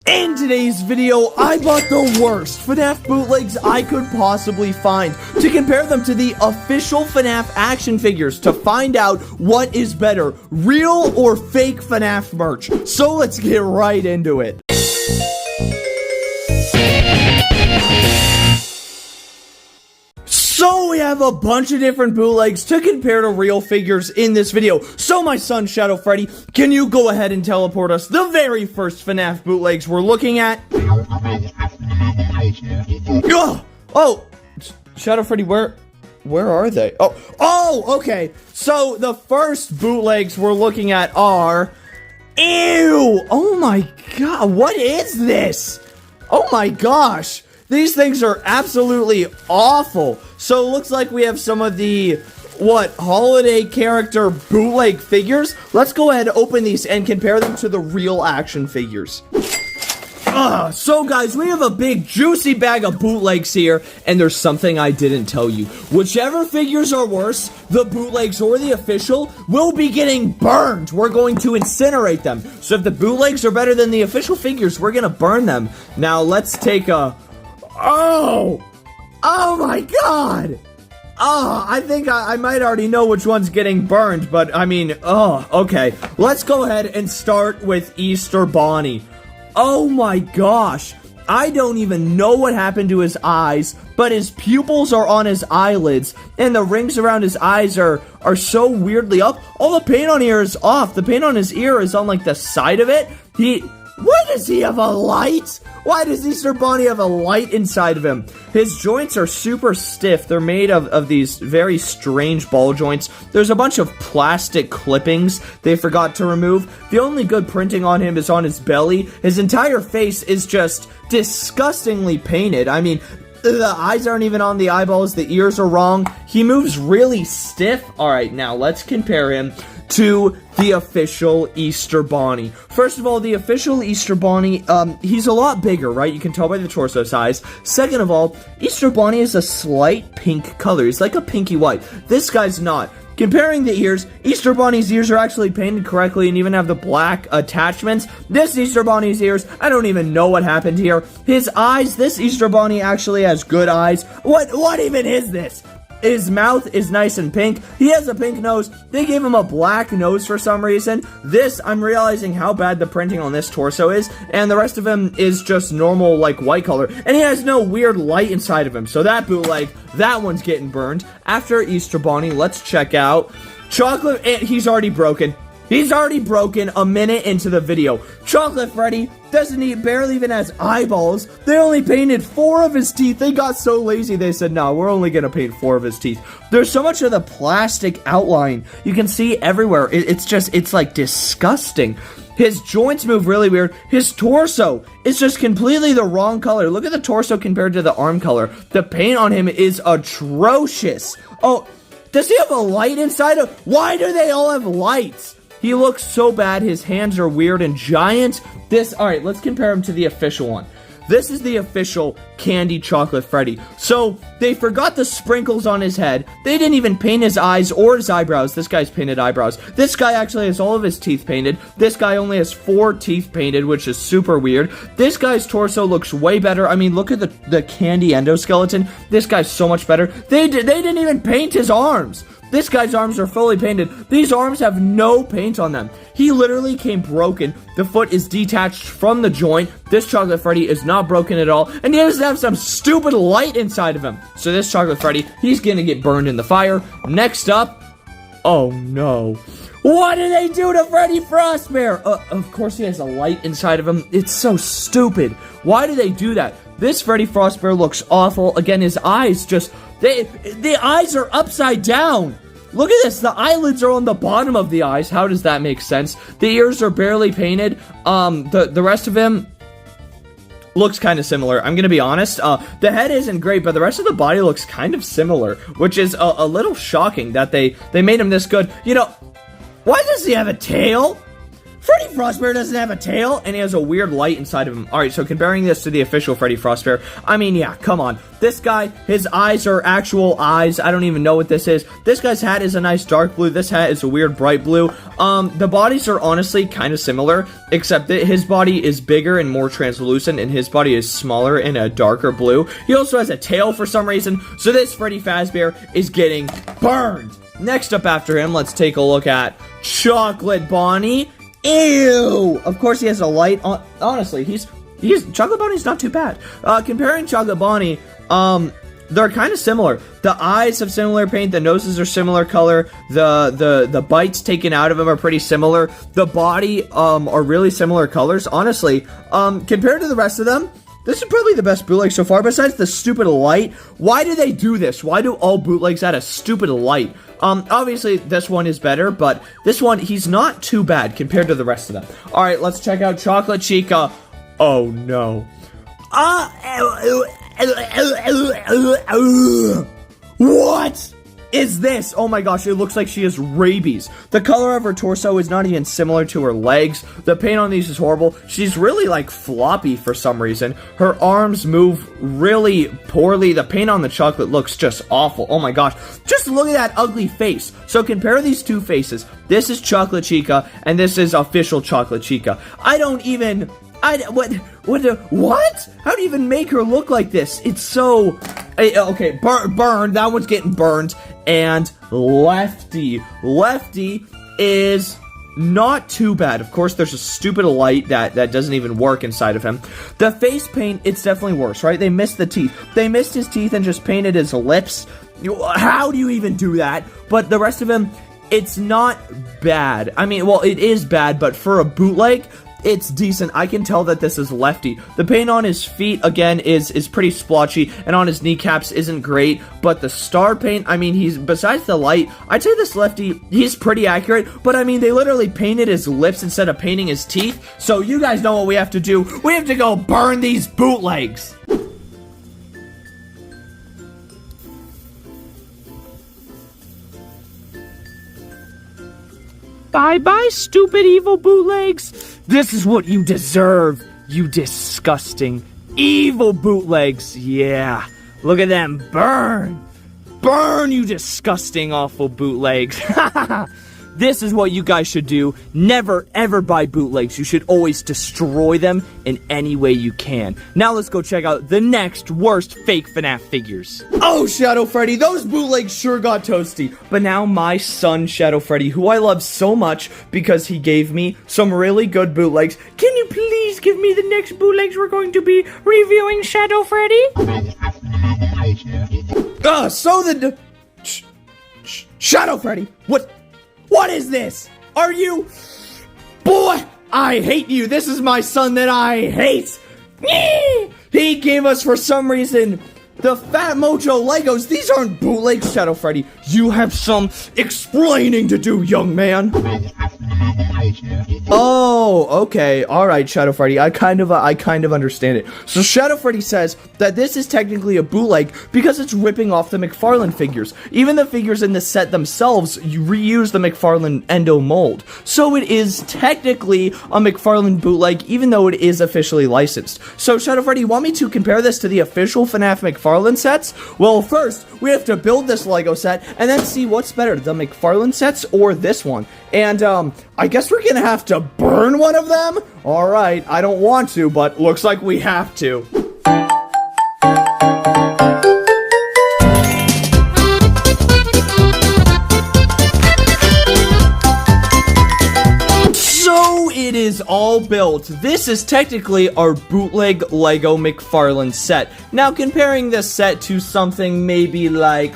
In today's video, I bought the worst FNAF bootlegs I could possibly find to compare them to the official FNAF action figures to find out what is better, real or fake FNAF merch. So let's get right into it. So we have a bunch of different bootlegs to compare to real figures in this video. So my son, Shadow Freddy, can you go ahead and teleport us the very first FNAF bootlegs we're looking at? Oh, Shadow Freddy, where are they? Oh, okay. So the first bootlegs we're looking at are... Ew! Oh my god, what is this? Oh my gosh. These things are absolutely awful. So it looks like we have some of the, holiday character bootleg figures. Let's go ahead and open these and compare them to the real action figures. So guys, we have a big juicy bag of bootlegs here, and there's something I didn't tell you. Whichever figures are worse, the bootlegs or the official, will be getting burned. We're going to incinerate them. So if the bootlegs are better than the official figures, we're gonna burn them. Now let's take a... Oh my god! I think I might already know which one's getting burned, but I mean, okay. Let's go ahead and start with Easter Bonnie. Oh my gosh. I don't even know what happened to his eyes, but his pupils are on his eyelids, and the rings around his eyes are so weirdly up. All the paint on here is off. The paint on his ear is on, like, the side of it. Why does he have a light? Why does Easter Bonnie have a light inside of him? His joints are super stiff. They're made of these very strange ball joints. There's a bunch of plastic clippings they forgot to remove. The only good printing on him is on his belly. His entire face is just disgustingly painted. I mean, the eyes aren't even on the eyeballs. The ears are wrong. He moves really stiff. Alright, now let's compare him to the official Easter Bonnie. First of all, the official Easter Bonnie, he's a lot bigger, right? You can tell by the torso size. Second of all, Easter Bonnie is a slight pink color. He's like a pinky white. This guy's not. Comparing the ears, Easter Bonnie's ears are actually painted correctly and even have the black attachments. This Easter Bonnie's ears, I don't even know what happened here. His eyes, this Easter Bonnie actually has good eyes. What even is this? His mouth is nice and pink. He has a pink nose. They gave him a black nose for some reason. This, I'm realizing how bad the printing on this torso is, and the rest of him is just normal, like, white color. And he has no weird light inside of him. So that bootleg, that one's getting burned. After Easter Bonnie, let's check out Chocolate, and he's already broken. He's already broken a minute into the video. Chocolate Freddy barely even has eyeballs. They only painted 4 of his teeth. They got so lazy, they said, no, we're only gonna paint 4 of his teeth. There's so much of the plastic outline you can see everywhere. It's like disgusting. His joints move really weird. His torso is just completely the wrong color. Look at the torso compared to the arm color. The paint on him is atrocious. Oh, does he have a light inside of? Why do they all have lights? He looks so bad. His hands are weird and giant. Alright, let's compare him to the official one. This is the official Candy Chocolate Freddy. So, they forgot the sprinkles on his head. They didn't even paint his eyes or his eyebrows. This guy's painted eyebrows. This guy actually has all of his teeth painted. This guy only has 4 teeth painted, which is super weird. This guy's torso looks way better. I mean, look at the Candy endoskeleton. This guy's so much better. They didn't even paint his arms. This guy's arms are fully painted. These arms have no paint on them. He literally came broken. The foot is detached from the joint. This Chocolate Freddy is not broken at all. And he doesn't have some stupid light inside of him. So this Chocolate Freddy, he's gonna get burned in the fire. Next up, oh no. What did they do to Freddy Frostbear? Of course he has a light inside of him. It's so stupid. Why do they do that? This Freddy Frostbear looks awful. Again, his eyes just... The eyes are upside down. Look at this. The eyelids are on the bottom of the eyes. How does that make sense? The ears are barely painted. The rest of him looks kind of similar. I'm gonna be honest. The head isn't great, but the rest of the body looks kind of similar, which is a little shocking that they made him this good. You know, why does he have a tail? Freddy Frostbear doesn't have a tail, and he has a weird light inside of him. Alright, so comparing this to the official Freddy Frostbear, I mean, yeah, come on. This guy, his eyes are actual eyes. I don't even know what this is. This guy's hat is a nice dark blue. This hat is a weird bright blue. The bodies are honestly kind of similar, except that his body is bigger and more translucent, and his body is smaller and a darker blue. He also has a tail for some reason, so this Freddy Fazbear is getting burned. Next up after him, let's take a look at Chocolate Bonnie. Ew! Of course he has a light on. Honestly, Chocolate Bonnie's not too bad. Comparing Chocolate Bonnie, they're kind of similar. The eyes have similar paint, the noses are similar color, the bites taken out of them are pretty similar. The body, are really similar colors. Honestly, compared to the rest of them, this is probably the best bootleg so far, besides the stupid light. Why do they do this? Why do all bootlegs add a stupid light? Obviously, this one is better, but this one, he's not too bad compared to the rest of them. Alright, let's check out Chocolate Chica. Oh, no. What is this? Oh my gosh, it looks like she has rabies. The color of her torso is not even similar to her legs. The paint on these is horrible. She's really like floppy for some reason. Her arms move really poorly. The paint on the chocolate looks just awful. Oh my gosh, just look at that ugly face. So compare these two faces. This is Chocolate Chica and this is official Chocolate Chica. What? How do you even make her look like this? It's so... Okay, burned. That one's getting burned. And Lefty. Lefty is not too bad. Of course, there's a stupid light that doesn't even work inside of him. The face paint, it's definitely worse, right? They missed the teeth. They missed his teeth and just painted his lips. How do you even do that? But the rest of him, it's not bad. I mean, well, it is bad, but for a bootleg... it's decent. I can tell that this is Lefty. The paint on his feet, again, is pretty splotchy, and on his kneecaps isn't great, but the star paint, I mean, besides the light, I'd say this Lefty, he's pretty accurate, but I mean, they literally painted his lips instead of painting his teeth, so you guys know what we have to do. We have to go burn these bootlegs. Bye-bye, stupid evil bootlegs. This is what you deserve, you disgusting, evil bootlegs. Yeah, look at them burn. Burn, you disgusting, awful bootlegs. This is what you guys should do. Never, ever buy bootlegs. You should always destroy them in any way you can. Now let's go check out the next worst fake FNAF figures. Oh, Shadow Freddy, those bootlegs sure got toasty. But now my son, Shadow Freddy, who I love so much because he gave me some really good bootlegs. Can you please give me the next bootlegs we're going to be reviewing, Shadow Freddy? Shadow Freddy, what is this? Are you... Boy, I hate you. This is my son that I hate. He gave us, for some reason, the Fat Mojo Legos. These aren't bootlegs, Shadow Freddy. You have some explaining to do, young man. Oh, okay. Alright, Shadow Freddy. I kind of understand it. So Shadow Freddy says that this is technically a bootleg because it's ripping off the McFarlane figures. Even the figures in the set themselves reuse the McFarlane endo mold. So it is technically a McFarlane bootleg, even though it is officially licensed. So Shadow Freddy, you want me to compare this to the official FNAF McFarlane sets? Well, first, we have to build this Lego set and then see what's better, the McFarlane sets or this one. And, I guess we're gonna have to burn one of them? Alright, I don't want to, but looks like we have to. So it is all built. This is technically our bootleg Lego McFarlane set. Now comparing this set to something maybe like,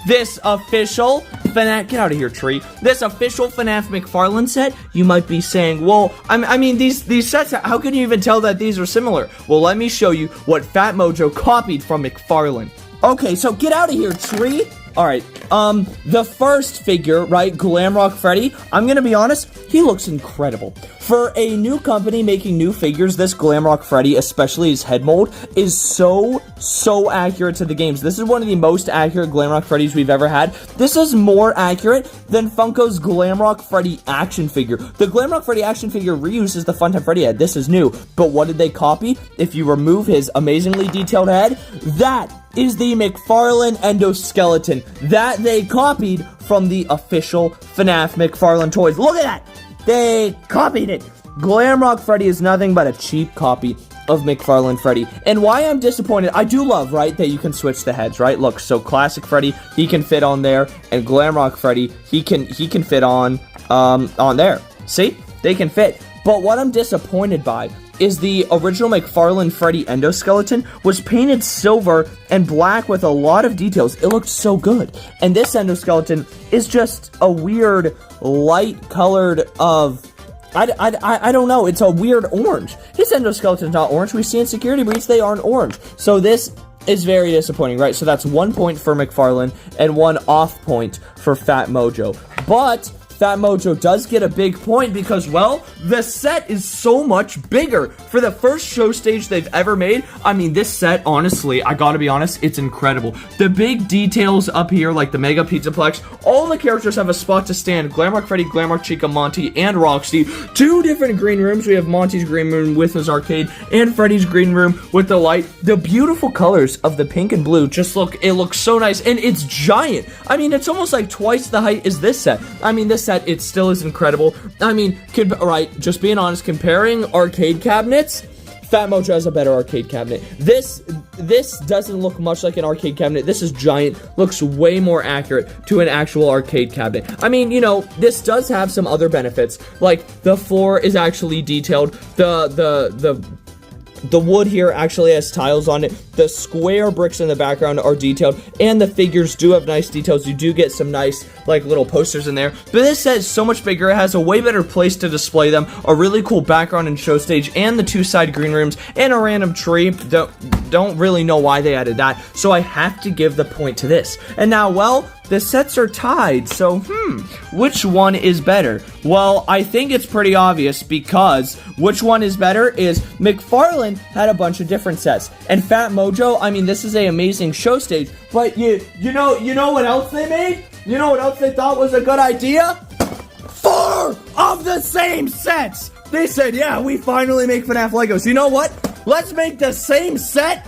this official FNAF, get out of here, tree. This official FNAF McFarlane set, you might be saying, well, I mean, these sets, how can you even tell that these are similar? Well, let me show you what Fat Mojo copied from McFarlane. Okay, so get out of here, tree. Alright, the first figure, right, Glamrock Freddy, I'm gonna be honest, he looks incredible. For a new company making new figures, this Glamrock Freddy, especially his head mold, is so accurate to the games. This is one of the most accurate Glamrock Freddys we've ever had. This is more accurate than Funko's Glamrock Freddy action figure. The Glamrock Freddy action figure reuses the Funtime Freddy head. This is new, but what did they copy? If you remove his amazingly detailed head, that is the McFarlane endoskeleton that they copied from the official FNAF McFarlane toys. Look at that! They copied it! Glamrock Freddy is nothing but a cheap copy of McFarlane Freddy. And why I'm disappointed, I do love, right, that you can switch the heads, right? Look, so Classic Freddy, he can fit on there, and Glamrock Freddy, he can fit on there. See? They can fit. But what I'm disappointed by is the original McFarlane Freddy endoskeleton was painted silver and black with a lot of details. It looked so good. And this endoskeleton is just a weird light colored of... I don't know. It's a weird orange. His endoskeleton's not orange. We see in security breach they aren't orange. So this is very disappointing, right? So that's 1 point for McFarlane and 1 off point for Fat Mojo. But Fat Mojo does get a big point because, well, the set is so much bigger. For the first show stage they've ever made, I mean, this set, honestly, I gotta be honest, it's incredible. The big details up here, like the Mega Pizzaplex, all the characters have a spot to stand. Glamrock Freddy, Glamrock Chica, Monty, and Roxy. 2 different green rooms. We have Monty's green room with his arcade, and Freddy's green room with the light. The beautiful colors of the pink and blue just it looks so nice, and it's giant. I mean, it's almost like twice the height as this set. I mean, this set, it still is incredible. I mean, right, just being honest, comparing arcade cabinets, Fat Mojo has a better arcade cabinet. This doesn't look much like an arcade cabinet. This is giant, looks way more accurate to an actual arcade cabinet. I mean, you know, this does have some other benefits, like the floor is actually detailed, the wood here actually has tiles on it. The square bricks in the background are detailed, and the figures do have nice details. You do get some nice, like, little posters in there. But this set is so much bigger. It has a way better place to display them, a really cool background and show stage, and the 2 side green rooms, and a random tree. Don't really know why they added that, so I have to give the point to this. And now, well, the sets are tied, so, which one is better? Well, I think it's pretty obvious, because which one is better is McFarlane had a bunch of different sets, and Fat Mojo, I mean, this is an amazing show stage, but you know what else they made? You know what else they thought was a good idea? 4 of the same sets! They said, yeah, we finally make FNAF Legos. You know what? Let's make the same set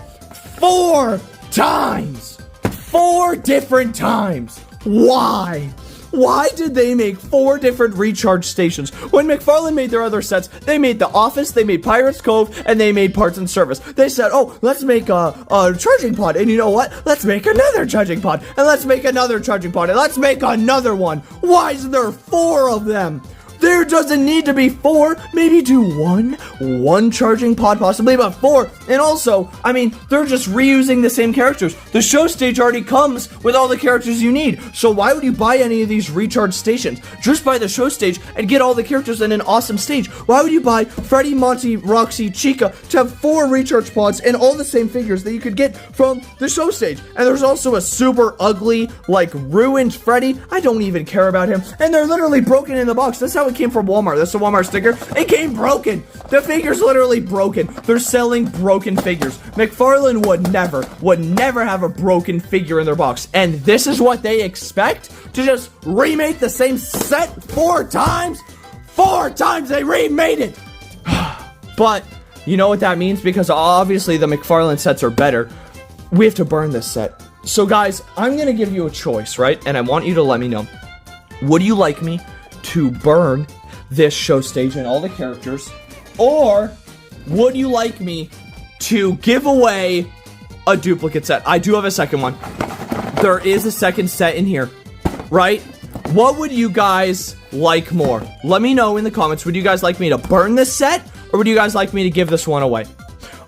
4 times! 4 different times. Why? Why did they make 4 different recharge stations? When McFarlane made their other sets, they made The Office, they made Pirates Cove, and they made Parts and Service. They said, oh, let's make a charging pod, and you know what? Let's make another charging pod, and let's make another charging pod, and let's make another one. Why is there 4 of them? There doesn't need to be 4, maybe do one charging pod possibly, but 4, and also, I mean, they're just reusing the same characters. The show stage already comes with all the characters you need, so why would you buy any of these recharge stations? Just buy the show stage and get all the characters in an awesome stage. Why would you buy Freddy, Monty, Roxy, Chica to have 4 recharge pods and all the same figures that you could get from the show stage? And there's also a super ugly, like, ruined Freddy. I don't even care about him, and they're literally broken in the box. That's how it came from Walmart. That's a Walmart sticker. It came broken. The figure's literally broken. They're selling broken figures. McFarlane would never have a broken figure in their box. And this is what they expect? To just remake the same set 4 times? 4 times they remade it! But, you know what that means? Because obviously the McFarlane sets are better. We have to burn this set. So guys, I'm gonna give you a choice, right? And I want you to let me know. Would you like me to burn this show stage and all the characters, or would you like me to give away a duplicate set? I do have a second one. There is a second set in here, right? What would you guys like more? Let me know in the comments. Would you guys like me to burn this set, or would you guys like me to give this one away?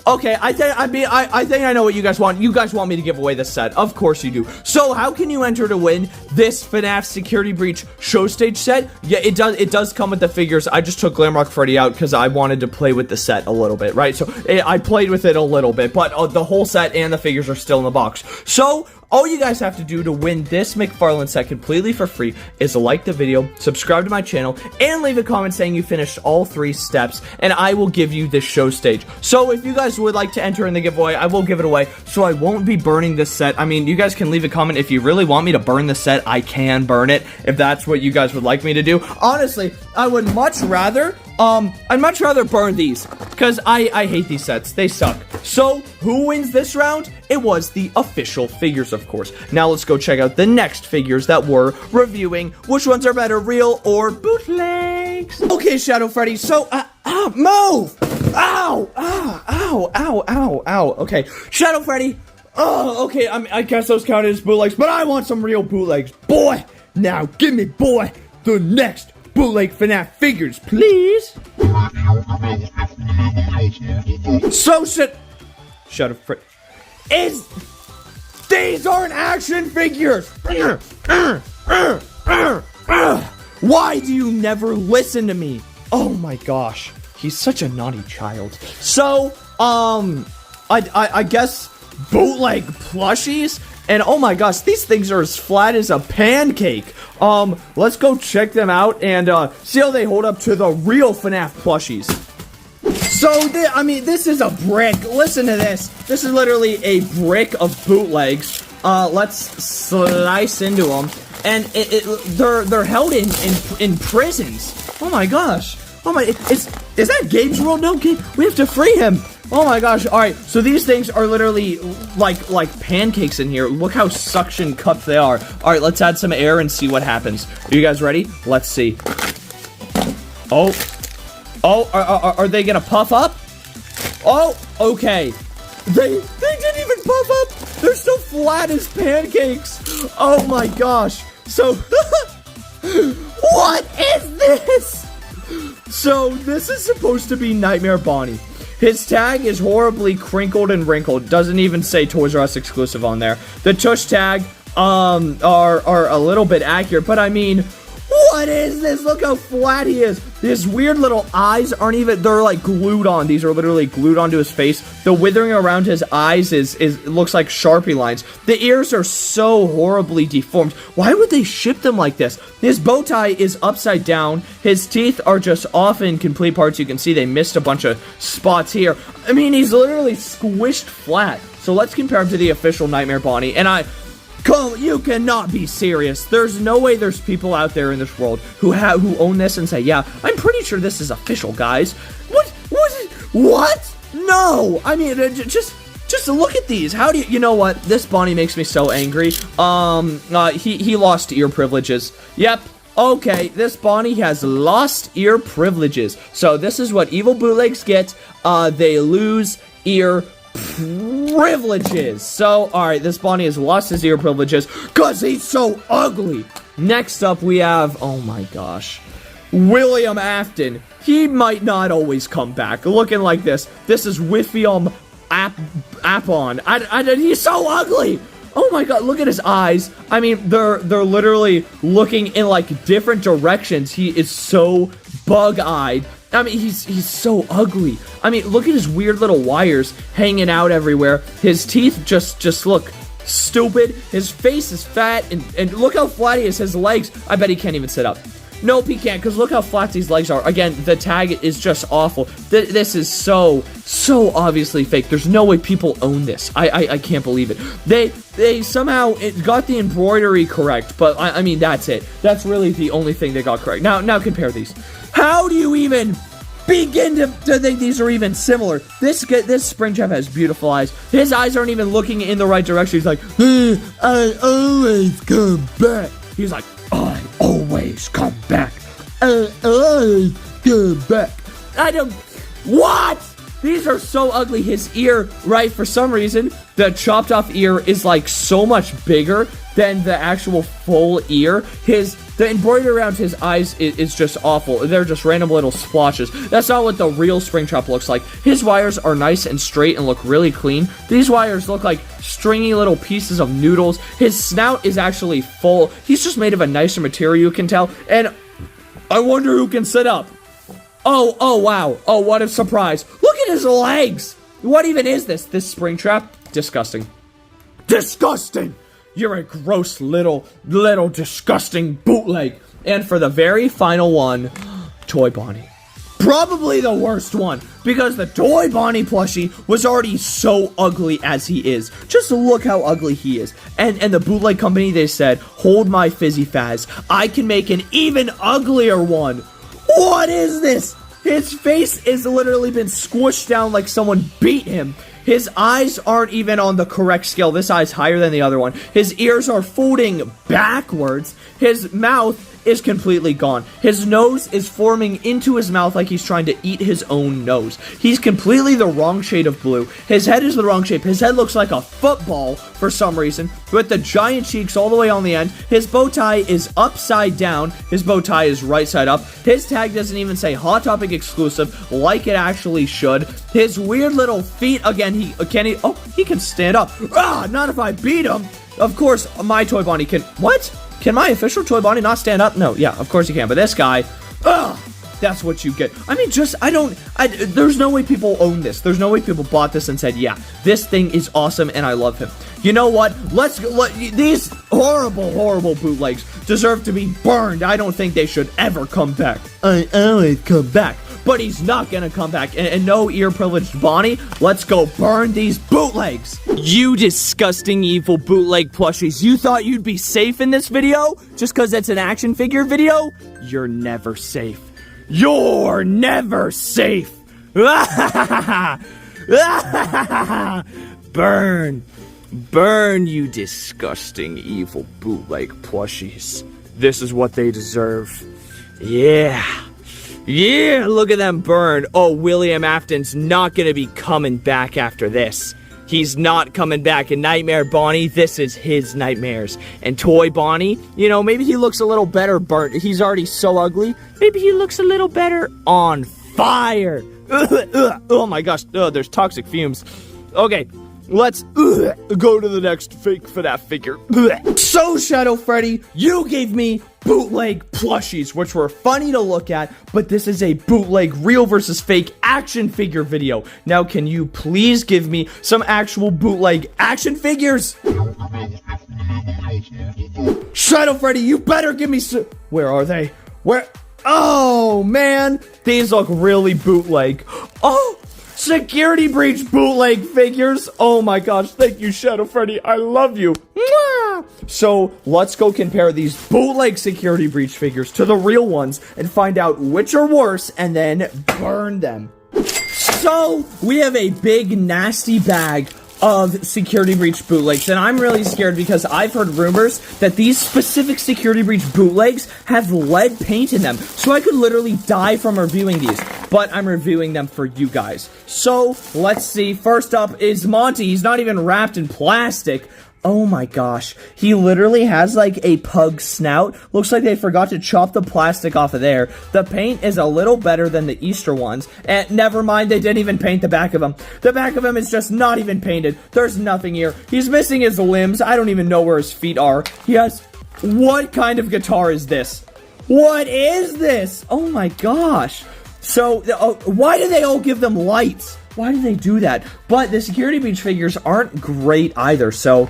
Okay, I think I know what you guys want. You guys want me to give away this set. Of course you do. So how can you enter to win this FNAF Security Breach show stage set? Yeah, it does come with the figures. I just took Glamrock Freddy out because I wanted to play with the set a little bit, right? So I played with it a little bit, but the whole set and the figures are still in the box. So All you guys have to do to win this McFarlane set completely for free is to like the video, subscribe to my channel, and leave a comment saying you finished all 3 steps, and I will give you this show stage. So if you guys would like to enter in the giveaway, I will give it away, so I won't be burning this set. I mean, you guys can leave a comment if you really want me to burn the set. I can burn it if that's what you guys would like me to do. Honestly, I would much rather, I'd much rather burn these, because I hate these sets. They suck. So, who wins this round? It was the official figures, of course. Now let's go check out the next figures that we're reviewing. Which ones are better, real or bootlegs? Okay, Shadow Freddy, so, move! Ow! Ow! Ow! Ow! Ow! Okay, Shadow Freddy. Oh, okay, I guess those count as bootlegs, but I want some real bootlegs. Boy! Now, give me, boy, the next bootleg FNAF figures, please. So Shadow Freddy. These aren't action figures. Why do you never listen to me? Oh my gosh, he's such a naughty child. So, I guess bootleg plushies. And oh my gosh, these things are as flat as a pancake. Let's go check them out and see how they hold up to the real FNAF plushies. So, I mean, this is a brick. Listen to this. This is literally a brick of bootlegs. Let's slice into them. And they're held in prisons. Oh my gosh. Oh my, is that Gabe's World? No, Gabe, we have to free him. Oh my gosh. Alright, so these things are literally like pancakes in here. Look how suction cupped they are. Alright, let's add some air and see what happens. Are you guys ready? Let's see. Oh, are they gonna puff up? Oh, okay. They didn't even puff up. They're so flat as pancakes. Oh my gosh. So, what is this? So, this is supposed to be Nightmare Bonnie. His tag is horribly crinkled and wrinkled. Doesn't even say Toys R Us exclusive on there. The tush tag, are a little bit accurate, but I mean, what is this? Look how flat he is. His weird little eyes aren't even, they're like glued on. These are literally glued onto his face. The withering around his eyes looks like Sharpie lines. The ears are so horribly deformed. Why would they ship them like this? His bow tie is upside down. His teeth are just off in complete parts. You can see they missed a bunch of spots here. I mean, he's literally squished flat. So let's compare him to the official Nightmare Bonnie. And you cannot be serious. There's no way there's people out there in this world who own this and say, yeah, I'm pretty sure this is official, guys. What? No! I mean, just look at these. How do you know what? This Bonnie makes me so angry. He lost ear privileges. Yep. Okay, this Bonnie has lost ear privileges. So this is what evil bootlegs get. They lose ear privileges. So, alright, this Bonnie has lost his ear privileges because he's so ugly. Next up, we have, oh my gosh, William Afton. He might not always come back. Looking like this. This is William Apon. He's so ugly. Oh my god, look at his eyes. I mean, they're literally looking in like different directions. He is so bug-eyed. I mean, he's so ugly. I mean, look at his weird little wires hanging out everywhere. His teeth just look stupid. His face is fat, and look how flat he is. His legs, I bet he can't even sit up. Nope, he can't, because look how flat these legs are. Again, the tag is just awful. This is so obviously fake. There's no way people own this. I can't believe it. They somehow got the embroidery correct, but I mean, that's it. That's really the only thing they got correct. Now compare these. How do you even begin to think these are even similar? This Springtrap has beautiful eyes. His eyes aren't even looking in the right direction. He's like, I always come back. He's like, I always come back. I always come back. What? These are so ugly. His ear, right, for some reason, the chopped off ear is like so much bigger than the actual full ear. The embroidery around his eyes is just awful. They're just random little splotches. That's not what the real Springtrap looks like. His wires are nice and straight and look really clean. These wires look like stringy little pieces of noodles. His snout is actually full. He's just made of a nicer material, you can tell. And I wonder who can sit up. Oh, wow. Oh, what a surprise. Look at his legs. What even is this? This Springtrap? Disgusting. Disgusting. You're a gross little disgusting bootleg. And for the very final one, Toy Bonnie. Probably the worst one, because the Toy Bonnie plushie was already so ugly as he is. Just look how ugly he is. And the bootleg company, they said, hold my fizzy faz. I can make an even uglier one. What is this? His face is literally been squished down like someone beat him. His eyes aren't even on the correct scale. This eye's higher than the other one. His ears are folding backwards. His mouth is completely gone. His nose is forming into his mouth like he's trying to eat his own nose. He's completely the wrong shade of blue. His head is the wrong shape. His head looks like a football for some reason, with the giant cheeks all the way on the end. His bow tie is upside down. His bow tie is right side up. His tag doesn't even say Hot Topic exclusive like it actually should. His weird little feet, again, he can stand up. Not if I beat him. Of course, my Toy Bonnie can, what? Can my official Toy Bonnie not stand up? No, yeah, of course he can, but this guy, that's what you get. I mean, there's no way people own this. There's no way people bought this and said, yeah, this thing is awesome and I love him. You know what? These horrible bootlegs deserve to be burned. I don't think they should ever come back. I always come back. But he's not gonna come back. And no ear-privileged Bonnie, let's go burn these bootlegs. You disgusting evil bootleg plushies. You thought you'd be safe in this video? Just because it's an action figure video? You're never safe. You're never safe. Burn. Burn, you disgusting evil bootleg plushies. This is what they deserve. Yeah. Yeah, look at them burn. Oh, William Afton's not gonna be coming back after this. He's not coming back. And Nightmare Bonnie, this is his nightmares. And Toy Bonnie, you know, maybe he looks a little better burnt. He's already so ugly. Maybe he looks a little better on fire. Oh my gosh, there's toxic fumes. Okay, let's go to the next fake Fnaf figure. So, Shadow Freddy, you gave me bootleg plushies, which were funny to look at, but this is a bootleg real versus fake action figure video. Now, can you please give me some actual bootleg action figures? Shadow Freddy, you better give me some. Where are they? Where? Oh, man. These look really bootleg. Oh! Security breach bootleg figures. Oh my gosh, thank you, Shadow Freddy. I love you. Mwah! So let's go compare these bootleg security breach figures to the real ones and find out which are worse and then burn them. So we have a big nasty bag of security breach bootlegs, and I'm really scared because I've heard rumors that these specific security breach bootlegs have lead paint in them, so I could literally die from reviewing these, but I'm reviewing them for you guys. So let's see. First up is Monty. He's not even wrapped in plastic. Oh my gosh, he literally has like a pug snout. Looks like they forgot to chop the plastic off of there. The paint is a little better than the Easter ones. And never mind, they didn't even paint the back of him. The back of him is just not even painted. There's nothing here. He's missing his limbs. I don't even know where his feet are. He has... What kind of guitar is this? What is this? Oh my gosh. So, why do they all give them lights? Why do they do that? But the security breach figures aren't great either, so,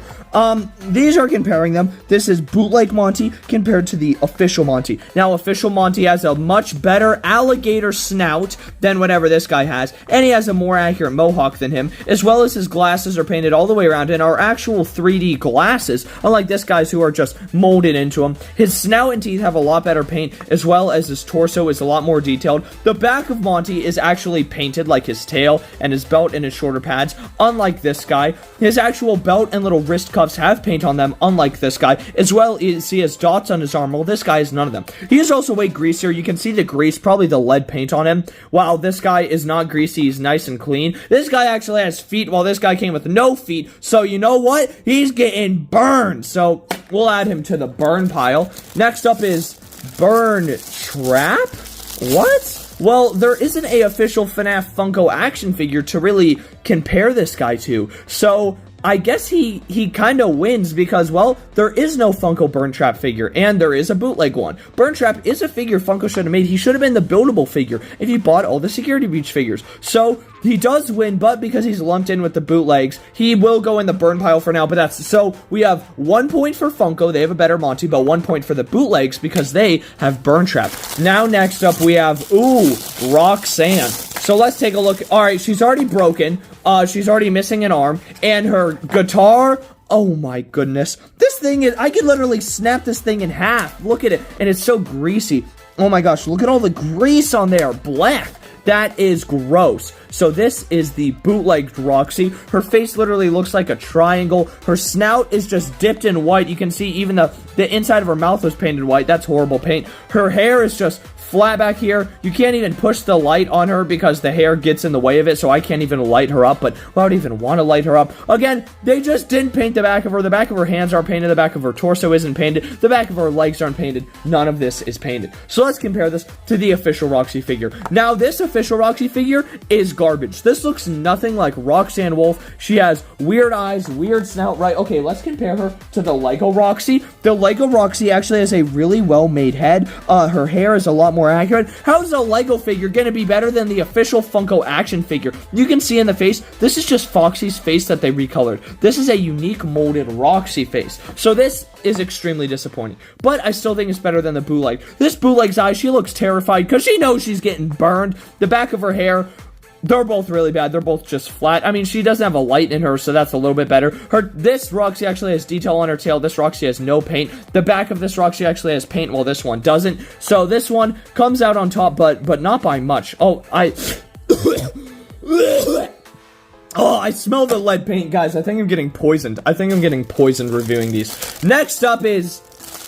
these are comparing them. This is bootleg Monty compared to the official Monty. Now, official Monty has a much better alligator snout than whatever this guy has, and he has a more accurate mohawk than him, as well as his glasses are painted all the way around and are actual 3D glasses, unlike this guy's who are just molded into them. His snout and teeth have a lot better paint, as well as his torso is a lot more detailed. The back of Monty is actually painted like his tail and his belt and his shoulder pads, unlike this guy. His actual belt and little wrist cuffs have paint on them, unlike this guy, as well as he has dots on his arm. Well, this guy has none of them. He is also way greasier. You can see the grease, probably the lead paint on him. Wow, this guy is not greasy. He's nice and clean. This guy actually has feet, while this guy came with no feet. So, you know what? He's getting burned. So, we'll add him to the burn pile. Next up is Burn Trap? What? Well, there isn't a official FNAF Funko action figure to really compare this guy to. So, I guess he kind of wins because, well, there is no Funko Burn Trap figure, and there is a bootleg one. Burn Trap is a figure Funko should have made. He should have been the buildable figure if he bought all the Security Breach figures. So, he does win, but because he's lumped in with the bootlegs, he will go in the burn pile for now, but that's, so we have 1 point for Funko, they have a better Monty, but 1 point for the bootlegs because they have Burn Trap. Now, next up, we have, Roxanne. So let's take a look. Alright, she's already broken, she's already missing an arm, and her guitar, oh my goodness. This thing is, I could literally snap this thing in half. Look at it, and it's so greasy. Oh my gosh, look at all the grease on there, black. That is gross. So this is the bootlegged Roxy. Her face literally looks like a triangle. Her snout is just dipped in white. You can see even the inside of her mouth was painted white. That's horrible paint. Her hair is just flat back here. You can't even push the light on her because the hair gets in the way of it, so I can't even light her up, but I would even want to light her up. Again, they just didn't paint the back of her. The back of her hands aren't painted. The back of her torso isn't painted. The back of her legs aren't painted. None of this is painted. So let's compare this to the official Roxy figure. Now, this official Roxy figure is garbage. This looks nothing like Roxanne Wolf. She has weird eyes, weird snout, right? Okay, let's compare her to the Lego Roxy. The Lego Roxy actually has a really well-made head. Her hair is a lot more accurate. How is a Lego figure going to be better than the official Funko action figure? You can see in the face, this is just Foxy's face that they recolored. This is a unique molded Roxy face. So this is extremely disappointing. But I still think it's better than the bootleg. This bootleg's eye, she looks terrified because she knows she's getting burned. The back of her hair, they're both really bad. They're both just flat. I mean, she doesn't have a light in her, so that's a little bit better. This Roxy actually has detail on her tail. This Roxy has no paint. The back of this Roxy actually has paint, while this one doesn't. So this one comes out on top, but not by much. Oh, I smell the lead paint, guys. I think I'm getting poisoned. I think I'm getting poisoned reviewing these. Next up is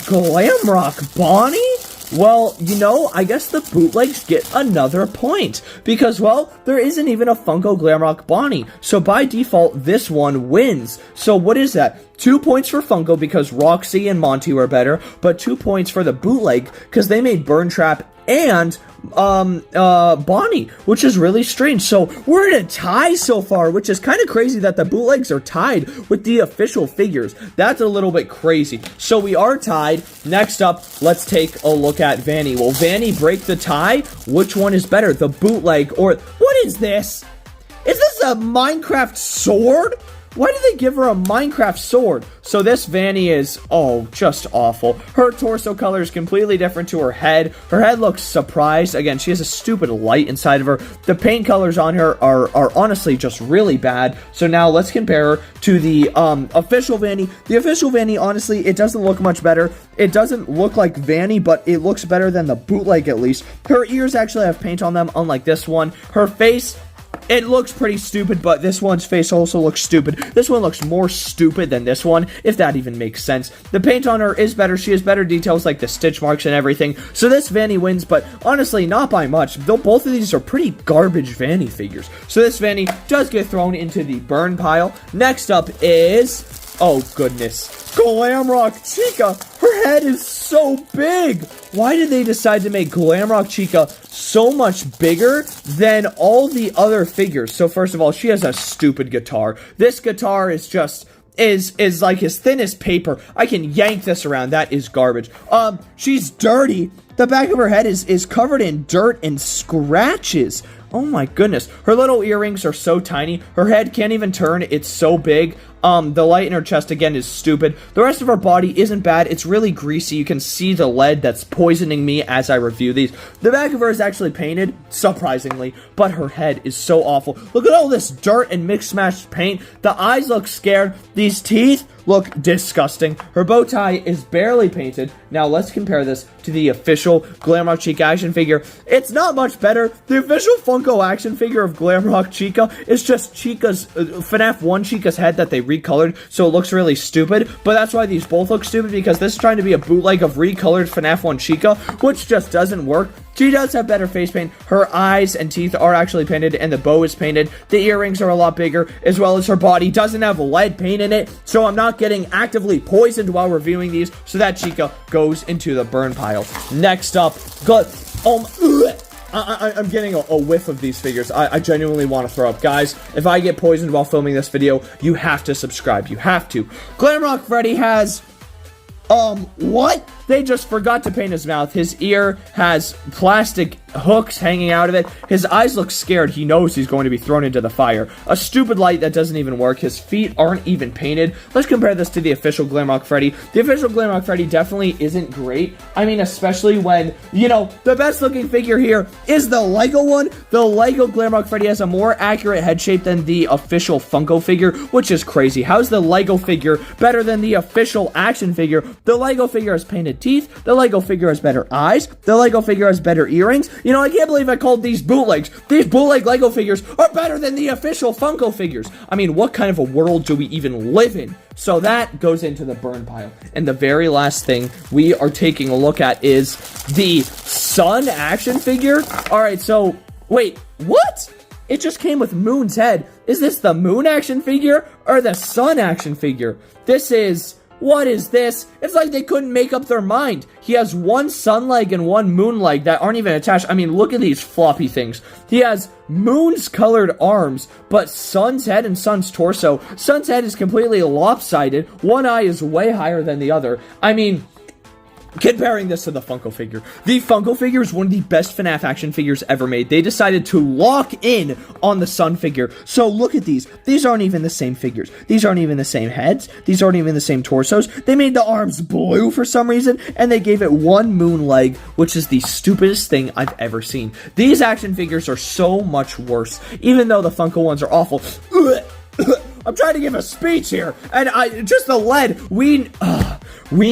Glamrock Bonnie. Well, you know, I guess the bootlegs get another point because, well, there isn't even a Funko Glamrock Bonnie. So by default, this one wins. So what is that? 2 points for Funko because Roxy and Monty were better, but 2 points for the bootleg because they made Burn Trap and Bonnie, which is really strange. So we're in a tie so far, which is kind of crazy that the bootlegs are tied with the official figures. That's a little bit crazy. So we are tied. Next up, let's take a look at Vanny. Will Vanny break the tie? Which one is better, the bootleg or what is this? Is this a Minecraft sword? Why did they give her a Minecraft sword? So this Vanny is, just awful. Her torso color is completely different to her head. Her head looks surprised. Again, she has a stupid light inside of her. The paint colors on her are honestly just really bad. So now let's compare her to the official Vanny. The official Vanny, honestly, it doesn't look much better. It doesn't look like Vanny, but it looks better than the bootleg at least. Her ears actually have paint on them, unlike this one. Her face, it looks pretty stupid, but this one's face also looks stupid. This one looks more stupid than this one, if that even makes sense. The paint on her is better. She has better details like the stitch marks and everything. So this Vanny wins, but honestly, not by much. Though both of these are pretty garbage Vanny figures. So this Vanny does get thrown into the burn pile. Next up is, oh goodness, Glamrock Chica. Her head is so big. Why did they decide to make Glamrock Chica so much bigger than all the other figures? So first of all, she has a stupid guitar. This guitar is just is like as thin as paper. I can yank this around. That is garbage. She's dirty. The back of her head is covered in dirt and scratches. Oh my goodness. Her little earrings are so tiny. Her head can't even turn. It's so big. The light in her chest, again, is stupid. The rest of her body isn't bad. It's really greasy. You can see the lead that's poisoning me as I review these. The back of her is actually painted, surprisingly, but her head is so awful. Look at all this dirt and mixed-matched paint. The eyes look scared. These teeth look disgusting. Her bow tie is barely painted. Now, let's compare this to the official Glamrock Chica action figure. It's not much better. The official Funko action figure of Glamrock Chica is just Chica's, Fnaf 1 Chica's head that they recolored, so it looks really stupid. But that's why these both look stupid, because this is trying to be a bootleg of recolored Fnaf 1 Chica, which just doesn't work. She does have better face paint. Her eyes and teeth are actually painted, and the bow is painted. The earrings are a lot bigger, as well as her body doesn't have lead paint in it, so I'm not getting actively poisoned while reviewing these, so that Chica goes into the burn pile. Next up, I'm getting a whiff of these figures. I genuinely want to throw up. Guys, if I get poisoned while filming this video, you have to subscribe. You have to. Glamrock Freddy has... what? They just forgot to paint his mouth. His ear has plastic hooks hanging out of it. His eyes look scared. He knows he's going to be thrown into the fire. A stupid light that doesn't even work. His feet aren't even painted. Let's compare this to the official Glamrock Freddy. The official Glamrock Freddy definitely isn't great. I mean, especially when, you know, the best looking figure here is the Lego one. The Lego Glamrock Freddy has a more accurate head shape than the official Funko figure, which is crazy. How's the Lego figure better than the official action figure? The Lego figure has painted teeth. The Lego figure has better eyes. The Lego figure has better earrings. You know, I can't believe I called these bootlegs. These bootleg Lego figures are better than the official Funko figures. I mean, what kind of a world do we even live in? So that goes into the burn pile. And the very last thing we are taking a look at is the Sun action figure. All right, so wait, what? It just came with Moon's head. Is this the Moon action figure or the Sun action figure? This is... what is this? It's like they couldn't make up their mind. He has one sun leg and one moon leg that aren't even attached. I mean, look at these floppy things. He has Moon's colored arms, but Sun's head and Sun's torso. Sun's head is completely lopsided. One eye is way higher than the other. I mean... comparing this to the Funko figure. The Funko figure is one of the best Fnaf action figures ever made. They decided to lock in on the Sun figure. So look at these. These aren't even the same figures. These aren't even the same heads. These aren't even the same torsos. They made the arms blue for some reason, and they gave it one moon leg, which is the stupidest thing I've ever seen. These action figures are so much worse, even though the Funko ones are awful. I'm trying to give a speech here, and just the lead, we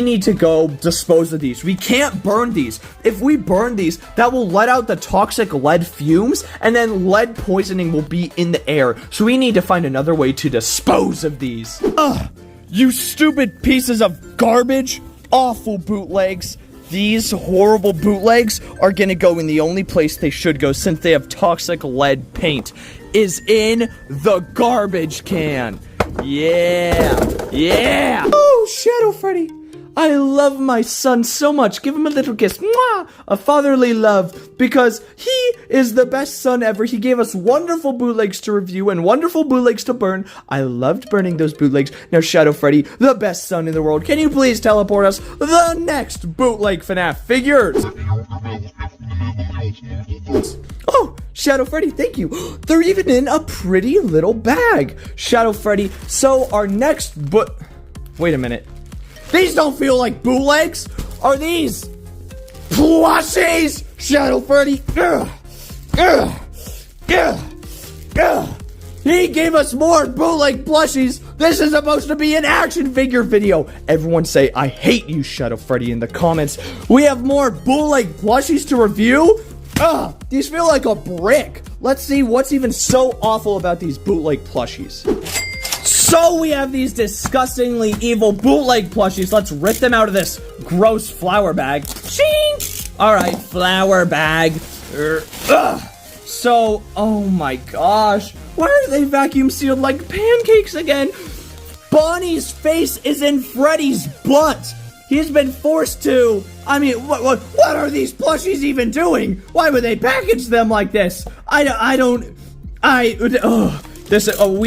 need to go dispose of these. We can't burn these. If we burn these, that will let out the toxic lead fumes, and then lead poisoning will be in the air. So we need to find another way to dispose of these. You stupid pieces of garbage. Awful bootlegs. These horrible bootlegs are gonna go in the only place they should go, since they have toxic lead paint, is in the garbage can. Yeah. Oh, Shadow Freddy. I love my son so much. Give him a little kiss. Mwah! A fatherly love. Because he is the best son ever. He gave us wonderful bootlegs to review and wonderful bootlegs to burn. I loved burning those bootlegs. Now, Shadow Freddy, the best son in the world, can you please teleport us the next bootleg FNAF figures? Oh, Shadow Freddy, thank you. They're even in a pretty little bag. Shadow Freddy, so our next wait a minute. These don't feel like bootlegs. Are these plushies? Shadow Freddy. He gave us more bootleg plushies. This is supposed to be an action figure video. Everyone say, I hate you, Shadow Freddy, in the comments. We have more bootleg plushies to review. These feel like a brick. Let's see what's even so awful about these bootleg plushies. So we have these disgustingly evil bootleg plushies. Let's rip them out of this gross flower bag. Shing! Alright, flower bag. So, oh my gosh. Why are they vacuum sealed like pancakes again? Bonnie's face is in Freddy's butt. He's been forced to... I mean, what are these plushies even doing? Why would they package them like this? We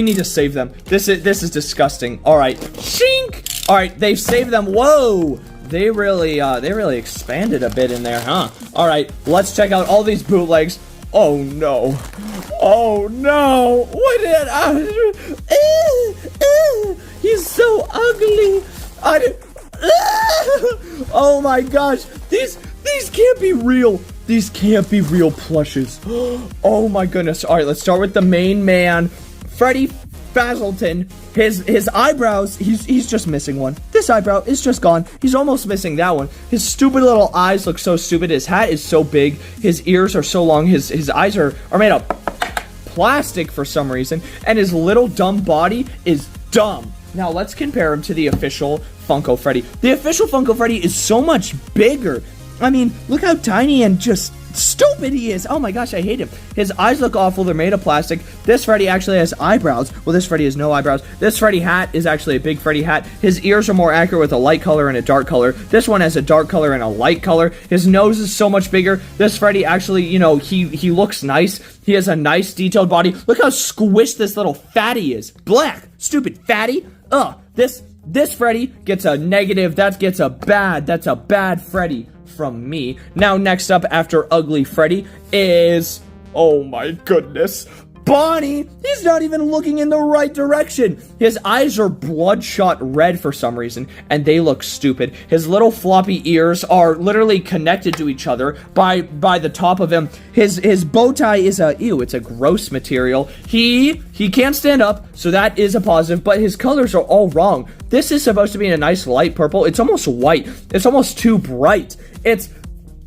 need to save them. This is disgusting. All right, shink. All right, they've saved them. Whoa, they really expanded a bit in there, huh? All right, let's check out all these bootlegs. Oh no, what did he's so ugly. Oh my gosh, these can't be real. These can't be real plushes. Oh my goodness. All right, let's start with the main man, Freddy Fazleton. His eyebrows, he's just missing one. This eyebrow is just gone. He's almost missing that one. His stupid little eyes look so stupid. His hat is so big. His ears are so long. His eyes are made of plastic for some reason. And his little dumb body is dumb. Now, let's compare him to the official Funko Freddy. The official Funko Freddy is so much bigger. I mean, look how tiny and just stupid he is. Oh my gosh, I hate him. His eyes look awful. They're made of plastic. This Freddy actually has eyebrows. Well, this Freddy has no eyebrows. This Freddy hat is actually a big Freddy hat. His ears are more accurate with a light color and a dark color. This one has a dark color and a light color. His nose is so much bigger. This Freddy actually, you know, he looks nice. He has a nice detailed body. Look how squished this little fatty is. Black. Stupid fatty. Ugh. This Freddy gets a negative. That gets a bad. That's a bad Freddy from me. Now, next up after Ugly Freddy is, oh my goodness, Bonnie. He's not even looking in the right direction. His eyes are bloodshot red for some reason, and they look stupid. His little floppy ears are literally connected to each other by the top of him. His bow tie is it's a gross material. He can't stand up, so that is a positive, but his colors are all wrong. This is supposed to be a nice light purple. It's almost white. It's almost too bright.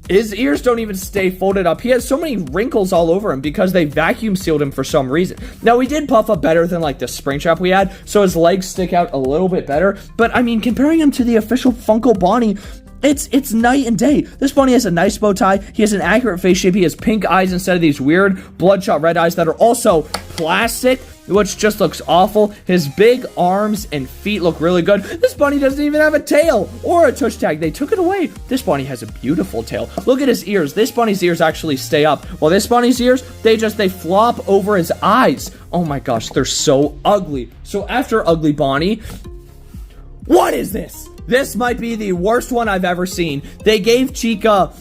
His ears don't even stay folded up. He has so many wrinkles all over him because they vacuum sealed him for some reason. Now, he did puff up better than like the Springtrap we had, so his legs stick out a little bit better. But I mean, comparing him to the official Funko Bonnie, it's night and day. This Bonnie has a nice bow tie. He has an accurate face shape. He has pink eyes instead of these weird bloodshot red eyes that are also plastic, which just looks awful. His big arms and feet look really good. This Bunny doesn't even have a tail or a tush tag. They took it away. This Bunny has a beautiful tail. Look at his ears. This Bunny's ears actually stay up, while this Bunny's ears, they flop over his eyes. Oh my gosh, they're so ugly. So after Ugly Bonnie, what is this? This might be the worst one I've ever seen. They gave Chica